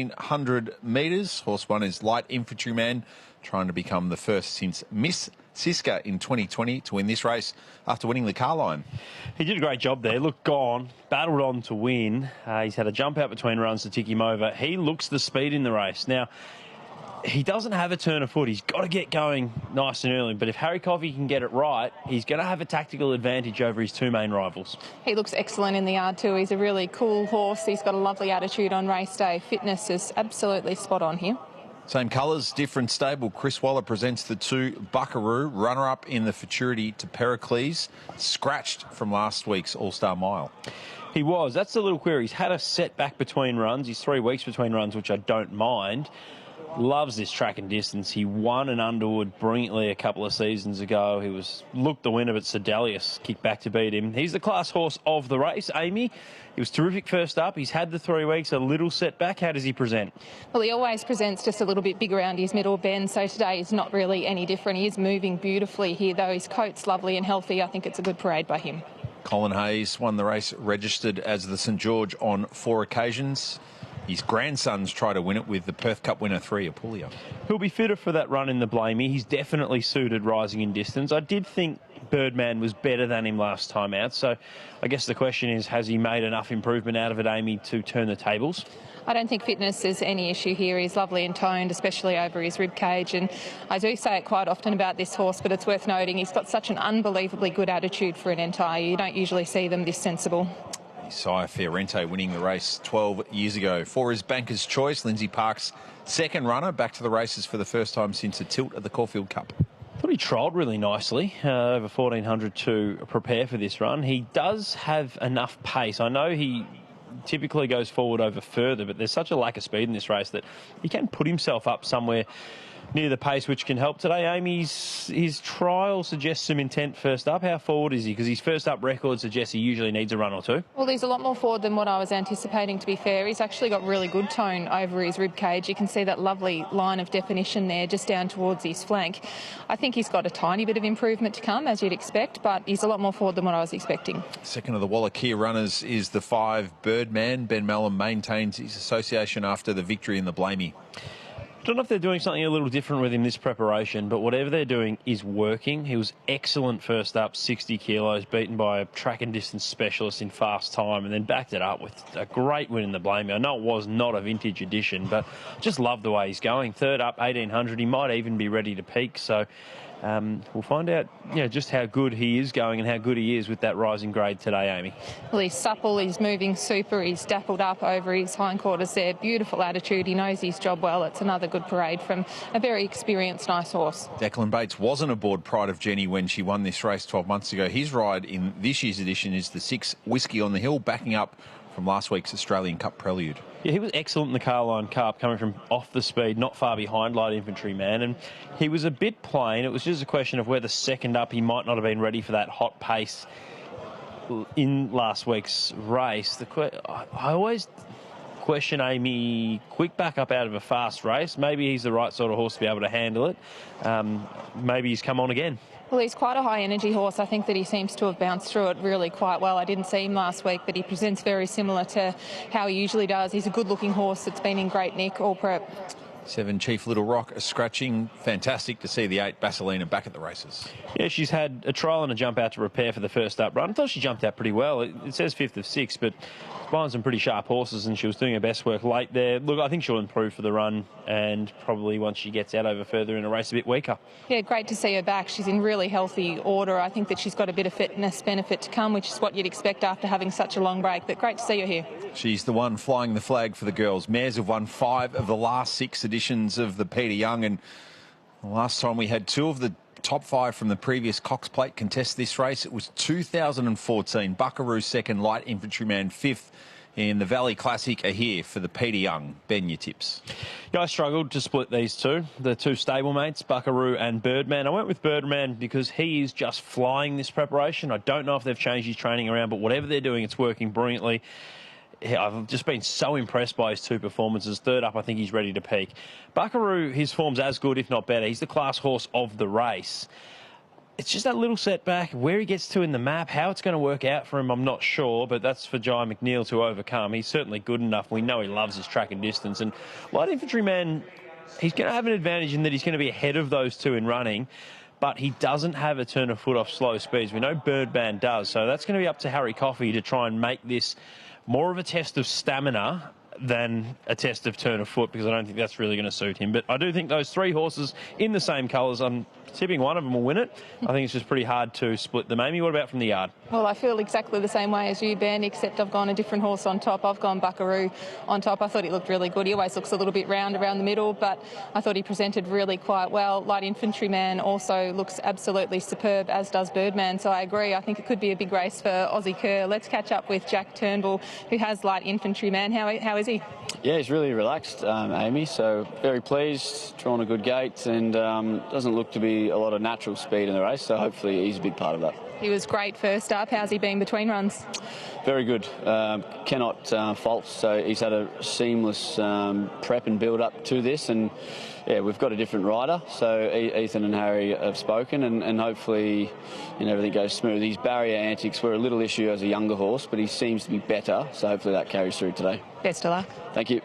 100 metres. Horse 1 is Light Infantryman, trying to become the first since Miss Siska in 2020 to win this race after winning the car line. He did a great job there. Looked gone, battled on to win. He's had a jump out between runs to tick him over. He looks the speed in the race. Now, he doesn't have a turn of foot. He's got to get going nice and early. But if Mrc Caulfield can get it right, he's going to have a tactical advantage over his two main rivals. He looks excellent in the yard too. He's a really cool horse. He's got a lovely attitude on race day. Fitness is absolutely spot on here. Same colours, different stable. Chris Waller presents the 2 Buckaroo, runner-up in the Futurity to Pericles, scratched from last week's All-Star Mile. He was. That's a little query. He's had a setback between runs. He's 3 weeks between runs, which I don't mind. Loves this track and distance. He won an Underwood brilliantly a couple of seasons ago. He looked the winner, but Sedalius kicked back to beat him. He's the class horse of the race, Amy. He was terrific first up. He's had the 3 weeks, a little setback. How does he present? Well, he always presents just a little bit big around his middle bend, so today is not really any different. He is moving beautifully here, though. His coat's lovely and healthy. I think it's a good parade by him. Colin Hayes won the race, registered as the St George on 4 occasions. His grandsons try to win it with the Perth Cup winner 3, Apulia. He'll be fitter for that run in the Blamey. He's definitely suited rising in distance. I did think Birdman was better than him last time out, so I guess the question is, has he made enough improvement out of it, Amy, to turn the tables? I don't think fitness is any issue here. He's lovely and toned, especially over his rib cage, and I do say it quite often about this horse, but it's worth noting he's got such an unbelievably good attitude for an entire. You don't usually see them this sensible. Sire Fiorente winning the race 12 years ago. For his banker's choice, Lindsay Park's second runner, back to the races for the first time since a tilt at the Caulfield Cup. I thought he trialled really nicely, over 1,400 to prepare for this run. He does have enough pace. I know he typically goes forward over further, but there's such a lack of speed in this race that he can put himself up somewhere near the pace, which can help today. Amy's his trial suggests some intent first up. How forward is he? Because his first up record suggests he usually needs a run or two. Well, he's a lot more forward than what I was anticipating, to be fair. He's actually got really good tone over his rib cage. You can see that lovely line of definition there just down towards his flank. I think he's got a tiny bit of improvement to come, as you'd expect, but he's a lot more forward than what I was expecting. Second of the Wallachia runners is the 5 Birdman. Ben Mellon maintains his association after the victory in the Blamey. I don't know if they're doing something a little different with him this preparation, but whatever they're doing is working. He was excellent first up, 60 kilos, beaten by a track and distance specialist in fast time, and then backed it up with a great win in the Blamey. I know it was not a vintage edition, but just love the way he's going. Third up, 1,800. He might even be ready to peak, so we'll find out just how good he is going and how good he is with that rising grade today, Amy. Well, he's supple, he's moving super, he's dappled up over his hindquarters there. Beautiful attitude, he knows his job well. It's another good parade from a very experienced, nice horse. Declan Bates wasn't aboard Pride of Jenny when she won this race 12 months ago. His ride in this year's edition is the 6 Whiskey on the Hill, backing up from last week's Australian Cup Prelude. Yeah, he was excellent in the Carline Cup, coming from off the speed, not far behind Light Infantryman, and he was a bit plain. It was just a question of whether second up he might not have been ready for that hot pace in last week's race. I always question Amy, quick back up out of a fast race. Maybe he's the right sort of horse to be able to handle it. Maybe he's come on again. Well, he's quite a high-energy horse. I think that he seems to have bounced through it really quite well. I didn't see him last week, but he presents very similar to how he usually does. He's a good-looking horse that's been in great nick, all prep. 7 Chief Little Rock scratching. Fantastic to see the 8 Basilina back at the races. Yeah, she's had a trial and a jump out to prepare for the first up run. I thought she jumped out pretty well. It says 5th of 6, but behind some pretty sharp horses, and she was doing her best work late there. Look, I think she'll improve for the run, and probably once she gets out over further in a race, a bit weaker. Yeah, great to see her back. She's in really healthy order. I think that she's got a bit of fitness benefit to come, which is what you'd expect after having such a long break, but great to see her here. She's the one flying the flag for the girls. Mares have won 5 of the last 6 editions of the Peter Young, and the last time we had 2 of the top 5 from the previous Cox Plate contest this race, it was 2014. Buckaroo second, Light Infantryman 5th. In the Valley Classic are here for the Peter Young. Ben, your tips. Yeah, I struggled to split these two, the 2 stablemates, Buckaroo and Birdman. I went with Birdman because he is just flying this preparation. I don't know if they've changed his training around, but whatever they're doing, it's working brilliantly. I've just been so impressed by his 2 performances. Third up, I think he's ready to peak. Buckaroo, his form's as good, if not better. He's the class horse of the race. it's just that little setback. Where he gets to in the map, how it's going to work out for him, I'm not sure, but that's for Jai McNeil to overcome. He's certainly good enough. We know he loves his track and distance. And light infantryman, he's going to have an advantage in that he's going to be ahead of those two in running, but he doesn't have a turn of foot off slow speeds. We know Birdman does, so that's going to be up to Mrc Caulfield to try and make this more of a test of stamina than a test of turn of foot, because I don't think that's really going to suit him. But I do think those three horses in the same colours, I'm tipping one of them will win it. I think it's just pretty hard to split them. Amy, what about from the yard? Well, I feel exactly the same way as you, Ben, except I've gone a different horse on top. I've gone Buckaroo on top. I thought he looked really good. He always looks a little bit round around the middle, but I thought he presented really quite well. Light Infantryman also looks absolutely superb, as does Birdman. So I agree. I think it could be a big race for Aussie Kerr. Let's catch up with Jack Turnbull, who has Light Infantryman. How is he? Yeah, he's really relaxed, Amy, so very pleased, drawn a good gate, and doesn't look to be a lot of natural speed in the race, so hopefully he's a big part of that. He was great first up. How's he been between runs? Very good. Cannot fault, so he's had a seamless prep and build up to this, and yeah, we've got a different rider, so Ethan and Harry have spoken, and hopefully everything goes smooth. His barrier antics were a little issue as a younger horse, but he seems to be better, so hopefully that carries through today. Best of luck. Thank you.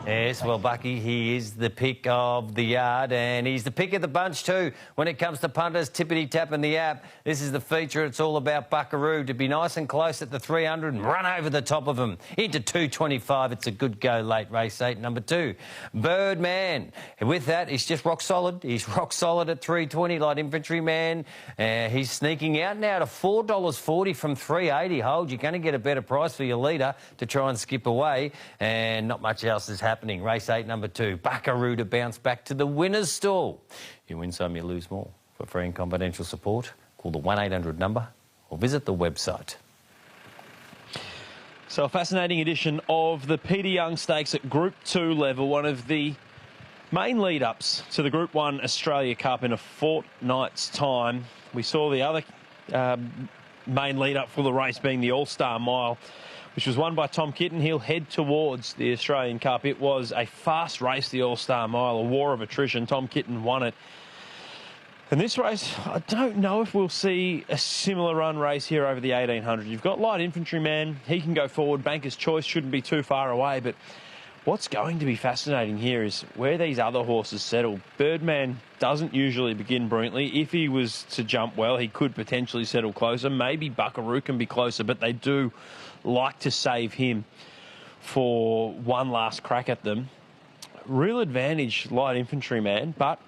Yes, well, Bucky, he is the pick of the yard, and he's the pick of the bunch too. When it comes to punters, tippity-tapping the app, this is the feature. It's all about Buckaroo. To be nice and close at the 300 and run over the top of him. Into 225, it's a good go late, race 8, number 2. Birdman. And with that, he's just rock solid. He's rock solid at 320, Light Infantryman. He's sneaking out now to $4.40 from $3.80. Hold, you're going to get a better price for your leader to try and skip away, and not much else is happening. Race 8, number 2, Buckaroo to bounce back to the winner's stall. You win some, you lose more. For free and confidential support, call the 1-800 number or visit the website. So a fascinating edition of the Peter Young Stakes at Group 2 level, one of the main lead-ups to the Group 1 Australia Cup in a fortnight's time. We saw the other main lead-up for the race being the All-Star Mile, which was won by Tom Kitten. He'll head towards the Australian Cup. It was a fast race, the All-Star Mile, a war of attrition. Tom Kitten won it. And this race, I don't know if we'll see a similar run race here over the 1800. You've got Light Infantryman. He can go forward. Banker's Choice shouldn't be too far away. But what's going to be fascinating here is where these other horses settle. Birdman doesn't usually begin brilliantly. If he was to jump well, he could potentially settle closer. Maybe Buckaroo can be closer, but they do like to save him for one last crack at them. Real advantage, Light Infantryman, but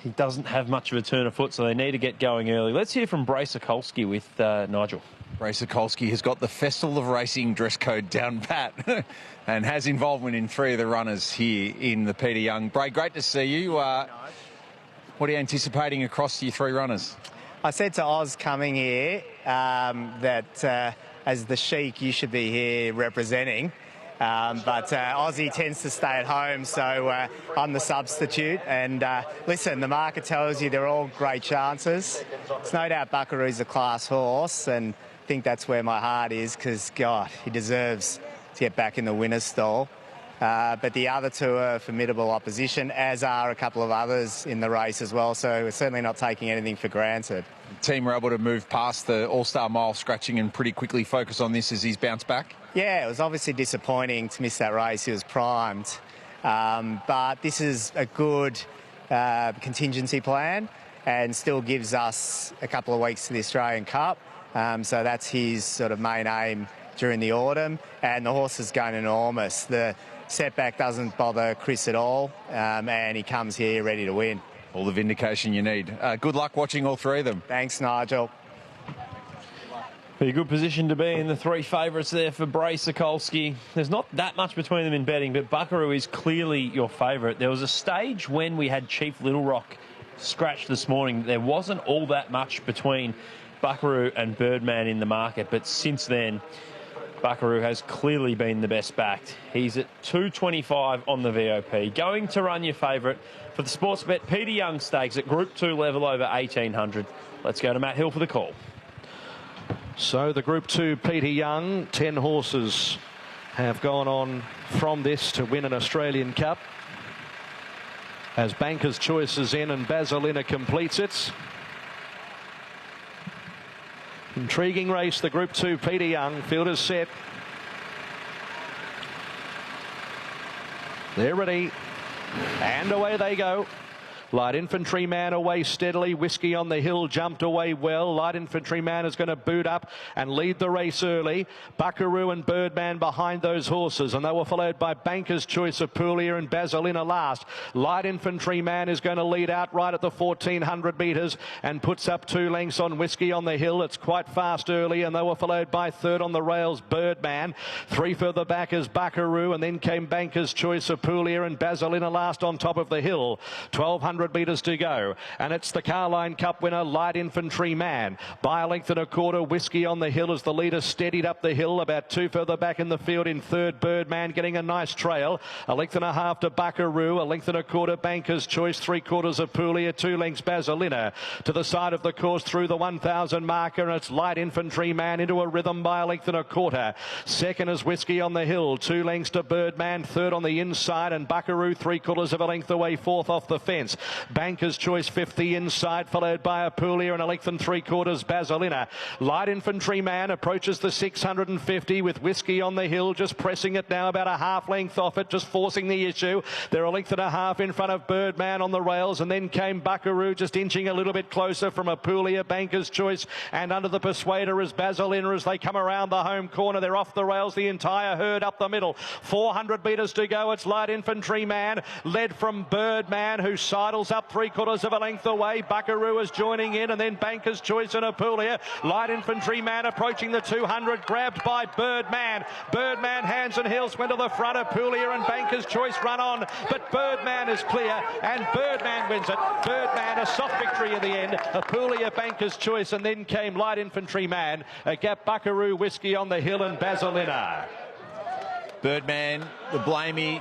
he doesn't have much of a turn of foot, so they need to get going early. Let's hear from Mrc Caulfield with Nigel. Mrc Caulfield has got the Festival of Racing dress code down pat and has involvement in 3 of the runners here in the Peter Young. Bray, great to see you. What are you anticipating across your 3 runners? I said to Oz coming here that as the Sheik, you should be here representing. But Aussie tends to stay at home, so I'm the substitute. And listen, the market tells you they're all great chances. It's no doubt Buckaroo's a class horse, and I think that's where my heart is, because, God, he deserves to get back in the winner's stall. But the other 2 are formidable opposition, as are a couple of others in the race as well, so we're certainly not taking anything for granted. The team were able to move past the All-Star Mile scratching and pretty quickly focus on this as he's bounced back? Yeah, it was obviously disappointing to miss that race. He was primed. But this is a good contingency plan and still gives us a couple of weeks to the Australian Cup. So that's his sort of main aim during the autumn. And the horse is going enormous. The setback doesn't bother Chris at all, and he comes here ready to win. All the vindication you need. Good luck watching all 3 of them. Thanks, Nigel. Be a good position to be in. The 3 favourites there for Mrc Caulfield. There's not that much between them in betting, but Buckaroo is clearly your favourite. There was a stage when we had Chief Little Rock scratched this morning. There wasn't all that much between Buckaroo and Birdman in the market, but since then, Buckaroo has clearly been the best backed. He's at 225 on the VOP. Going to run your favourite for the Sportsbet Peter Young Stakes at Group 2 level over 1800. Let's go to Matt Hill for the call. So the Group 2 Peter Young, 10 horses have gone on from this to win an Australian Cup. As Banker's Choice is in and Basilina completes it. Intriguing race, the Group 2 Peter Young. Field is set. They're ready. And away they go. Light Infantryman away steadily. Whiskey on the Hill jumped away well. Light Infantryman is going to boot up and lead the race early. Buckaroo and Birdman behind those horses, and they were followed by Banker's Choice, Apulia and Basilina last. Light Infantryman is going to lead out right at the 1400 metres and puts up 2 lengths on Whiskey on the Hill. It's quite fast early, and they were followed by third on the rails, Birdman. 3 further back is Buckaroo, and then came Banker's Choice, Apulia and Basilina last on top of the hill. 1200 metres to go, and it's the Carline Cup winner, Light Infantryman. By a length and a quarter, Whiskey on the Hill as the leader steadied up the hill. About 2 further back in the field in third, Birdman getting a nice trail. A length and a half to Buckaroo, a length and a quarter Banker's Choice, 3/4 Apulia, 2 lengths Basilina. To the side of the course through the 1000 marker, and it's Light Infantryman into a rhythm by a length and a quarter. Second is Whiskey on the Hill, 2 lengths to Birdman. Third on the inside, and Buckaroo 3/4 of a length away, fourth off the fence. Banker's Choice 5th the inside, followed by Apulia and a length and 3/4 Basilina. Light Infantryman approaches the 650 with Whiskey on the Hill, just pressing it now about a half length off it, just forcing the issue. They're a length and a half in front of Birdman on the rails, and then came Buckaroo just inching a little bit closer from Apulia, Banker's Choice, and under the Persuader is Basilina as they come around the home corner. They're off the rails, the entire herd up the middle. 400 metres to go. It's Light Infantryman, led from Birdman, who sidles up 3/4 of a length away. Buckaroo is joining in, and then Banker's Choice and Apulia. Light Infantryman approaching the 200, grabbed by Birdman. Birdman, hands and heels, went to the front. Apulia and Banker's Choice run on, but Birdman is clear, and Birdman wins it. Birdman, a soft victory in the end. Apulia, Banker's Choice, and then came Light Infantryman. A gap, Buckaroo, Whiskey on the Hill, and Basilina. Birdman, the Blamey,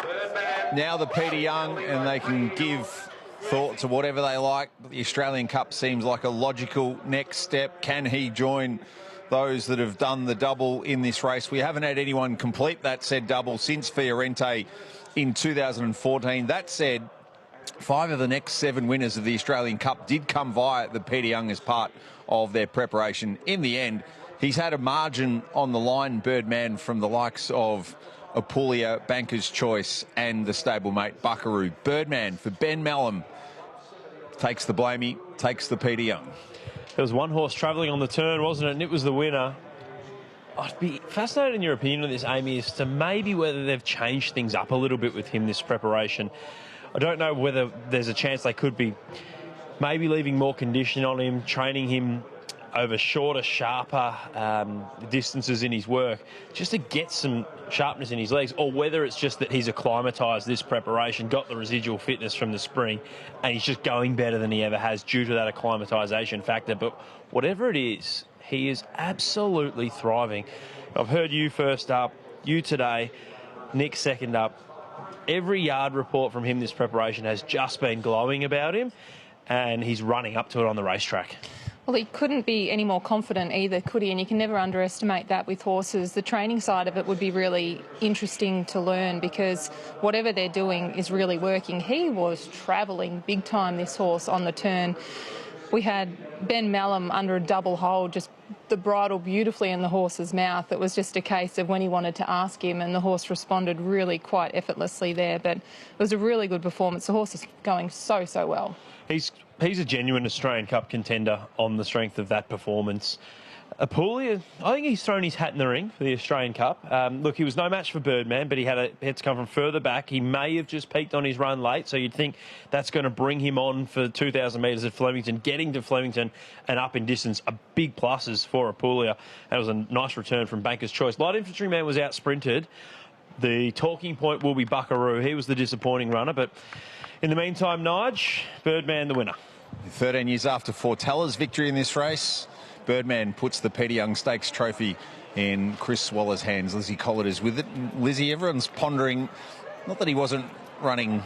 now the Peter Young, and they can give thought to whatever they like. But the Australian Cup seems like a logical next step. Can he join those that have done the double in this race? We haven't had anyone complete that said double since Fiorente in 2014. That said, 5 of the next 7 winners of the Australian Cup did come via the Peter Young as part of their preparation. In the end, he's had a margin on the line, Birdman, from the likes of Apulia, Banker's Choice and the stablemate Buckaroo. Birdman for Ben Mallam takes the Blamey, takes the Peter Young. There was one horse travelling on the turn, wasn't it? And it was the winner. I'd be fascinated in your opinion on this, Amy, as to maybe whether they've changed things up a little bit with him this preparation. I don't know whether there's a chance they could be maybe leaving more condition on him, training him over shorter, sharper distances in his work, just to get some sharpness in his legs, or whether it's just that he's acclimatised this preparation, got the residual fitness from the spring, and he's just going better than he ever has due to that acclimatisation factor. But whatever it is, he is absolutely thriving. I've heard you first up, you today, Nick second up. Every yard report from him this preparation has just been glowing about him, and he's running up to it on the racetrack. Well, he couldn't be any more confident either, could he? And you can never underestimate that with horses. The training side of it would be really interesting to learn, because whatever they're doing is really working. He was travelling big time, this horse, on the turn. We had Ben Mallam under a double hold, just the bridle beautifully in the horse's mouth. It was just a case of when he wanted to ask him, and the horse responded really quite effortlessly there. But it was a really good performance. The horse is going so well. He's a genuine Australian Cup contender on the strength of that performance. Apulia, I think he's thrown his hat in the ring for the Australian Cup. Look, he was no match for Birdman, but he had to come from further back. He may have just peaked on his run late, so you'd think that's going to bring him on for 2,000 metres at Flemington. Getting to Flemington and up in distance are big pluses for Apulia. That was a nice return from Banker's Choice. Light Infantryman was out-sprinted. The talking point will be Buckaroo. He was the disappointing runner, but in the meantime, Nige, Birdman the winner. 13 years after Fortella's victory in this race, Birdman puts the Peter Young Stakes trophy in Chris Waller's hands. Lizzie Collett is with it. And Lizzie, everyone's pondering, not that he wasn't running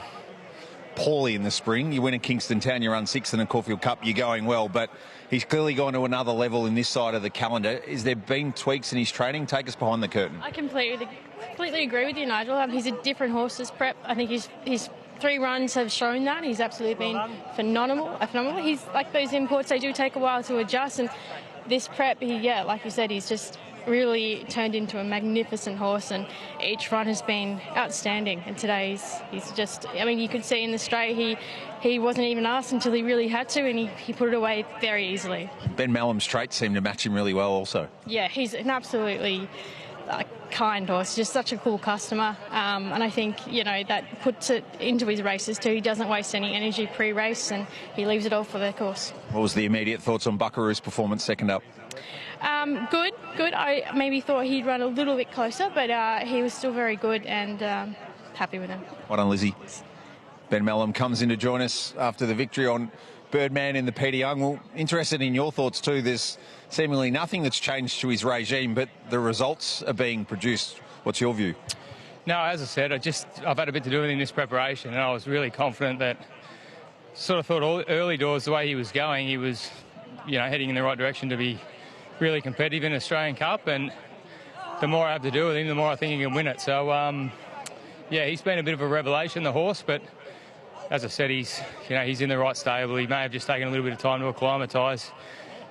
poorly in the spring. You win at Kingston Town, you run 6th in a Caulfield Cup, you're going well, but he's clearly gone to another level in this side of the calendar. Is there been tweaks in his training? Take us behind the curtain. I completely agree with you, Nigel. He's a different horse this prep. I think his 3 runs have shown that. He's absolutely been phenomenal. He's like those imports, they do take a while to adjust, and this prep, like you said, he's just really turned into a magnificent horse, and each run has been outstanding. And today he's just, I mean, you could see in the straight he wasn't even asked until he really had to, and he put it away very easily. Ben Melham's traits seem to match him really well also. Yeah, he's an absolutely kind horse, just such a cool customer, and I think, that puts it into his races too. He doesn't waste any energy pre-race, and he leaves it all for the course. What was the immediate thoughts on Buckaroo's performance second up? Good. I maybe thought he'd run a little bit closer, but he was still very good, and happy with him. Well done, Lizzie. Ben Melham comes in to join us after the victory on Birdman in the Peter Young. Well, interested in your thoughts too. There's seemingly nothing that's changed to his regime, but the results are being produced. What's your view? No, as I said, I've had a bit to do with in this preparation, and I was really confident that, sort of thought all early doors, the way he was going, he was, heading in the right direction to be really competitive in Australian Cup, and the more I have to do with him, the more I think he can win it. So, he's been a bit of a revelation, the horse, but as I said, he's in the right stable. He may have just taken a little bit of time to acclimatise.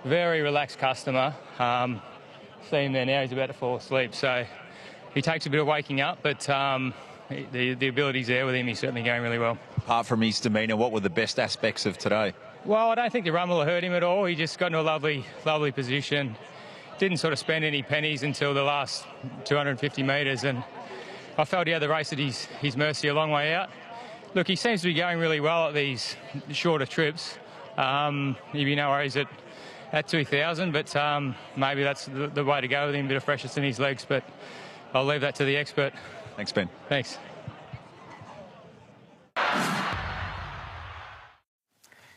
Very relaxed customer. See him there now, he's about to fall asleep. So he takes a bit of waking up, but the ability's there with him. He's certainly going really well. Apart from his demeanour, what were the best aspects of today? Well, I don't think the run will hurt him at all. He just got into a lovely position. Didn't sort of spend any pennies until the last 250 metres, and I felt he had the race at his mercy a long way out. Look, he seems to be going really well at these shorter trips. He'd be no worries at 2,000, but maybe that's the way to go with him, a bit of freshness in his legs, but I'll leave that to the expert. Thanks, Ben. Thanks.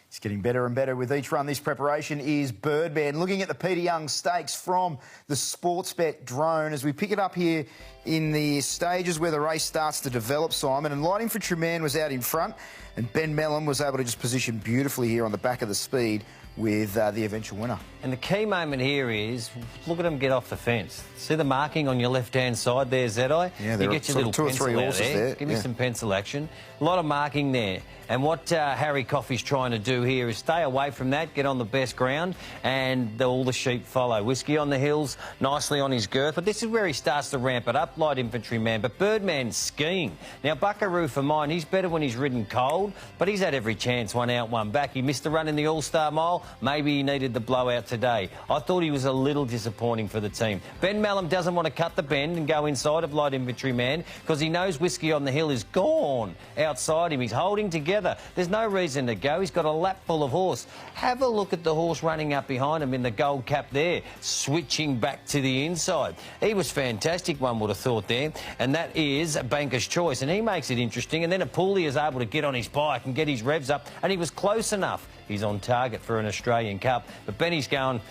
It's getting better and better with each run. This preparation is Birdman. Looking at the Peter Young Stakes from the Sportsbet drone as we pick it up here in the stages where the race starts to develop, Simon. And Light Infantry Man was out in front, and Ben Melham was able to just position beautifully here on the back of the speed with the eventual winner. And the key moment here is, look at him get off the fence. See the marking on your left-hand side there, Zedai? Yeah, there you get your are little two or three horses there. Give me some pencil action. A lot of marking there. And what Mrc Caulfield's trying to do here is stay away from that, get on the best ground, and all the sheep follow. Whiskey on the hills, nicely on his girth. But this is where he starts to ramp it up, Light Infantry Man. But Birdman's skiing. Now, Buckaroo for mine, he's better when he's ridden cold, but he's had every chance, one out, one back. He missed the run in the All-Star Mile. Maybe he needed the blowout today. I thought he was a little disappointing for the team. Ben Melham doesn't want to cut the bend and go inside of Light Infantry Man because he knows Whiskey on the Hill is gone outside him. He's holding together. There's no reason to go. He's got a lap full of horse. Have a look at the horse running up behind him in the gold cap there, switching back to the inside. He was fantastic, one would have thought there, and that is Banker's Choice, and he makes it interesting. And then Apuli is able to get on his bike and get his revs up, and he was close enough. He's on target for an Australian Cup. But Benny's going,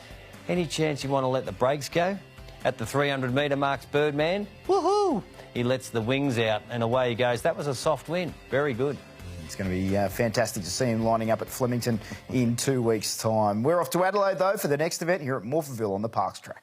any chance you want to let the brakes go? At the 300-metre marks, Birdman, woohoo! He lets the wings out, and away he goes. That was a soft win. Very good. It's going to be fantastic to see him lining up at Flemington in 2 weeks' time. We're off to Adelaide, though, for the next event here at Morphettville on the Parks track.